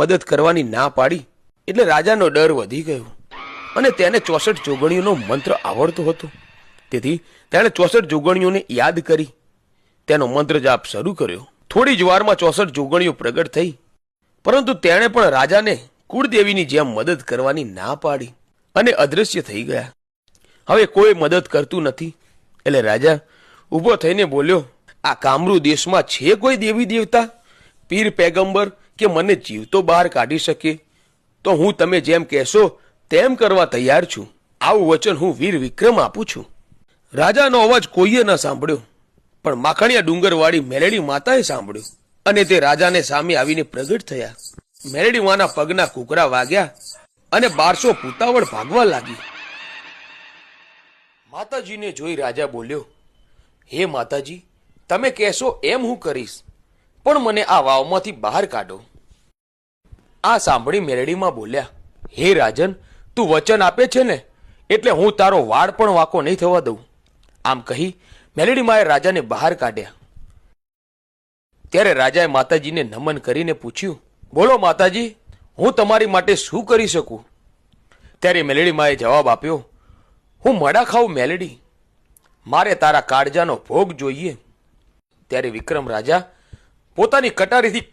મદદ કરવાની ના પાડી એટલે રાજાનો ડર વધી ગયો અને તેને 64 જોગણીઓનો મંત્ર આવડતો હતો. તેથી તેણે 64 જોગણીઓને યાદ કરી તેનો મંત્ર જાપ શરૂ કર્યો. થોડી જ વારમાં 64 જોગણીઓ પ્રગટ થઈ, પરંતુ તેણે પણ રાજાને કુળદેવીની જેમ મદદ કરવાની ના પાડી અને અદૃશ્ય થઈ ગયા. હવે કોઈ મદદ કરતું નથી એટલે રાજા ઊભો થઈને બોલ્યો, આ કામરૂ દેશમાં છે કોઈ દેવી દેવતા, પીર પેગંબર કે મને જીવતો બહાર કાઢી શકે? તો હું તમે જેમ કહેશો તેમ કરવા તૈયાર છું. આવું વચન હું વીર વિક્રમ આપું છું. રાજાનો અવાજ કોઈએ ન સાંભળ્યો, પણ માખણિયા ડુંગરવાળી મેલડી માતાએ સાંભળ્યો અને તે રાજાને સામે આવીને પ્રગટ થયા. મેલડી માના પગના કૂકરા વાગ્યા અને 1200 પૂતાવળ ભાગવા લાગી. માતાજીને જોઈ રાજા બોલ્યો, હે માતાજી, તમે કહેશો એમ હું કરીશ, પણ મને આ વાવમાંથી બહાર કાઢો. આ સાંભળી મેલડીમાં બોલ્યા, હે રાજન, તું વચન આપે છે ને, એટલે હું તારો વાળ પણ વાંકો નહીં થવા દઉં. આમ કહી મેલડીમાએ રાજાને બહાર કાઢ્યા. ત્યારે રાજાએ માતાજીને નમન કરીને પૂછ્યું, બોલો માતાજી, હું તમારી માટે શું કરી શકું? ત્યારે મેલડીમાએ જવાબ આપ્યો, હું મડા ખાઉં મેલડી, મારે તારા કાળજાનો ભોગ જોઈએ. ત્યારે વિક્રમ રાજા પોતાની કટારીથી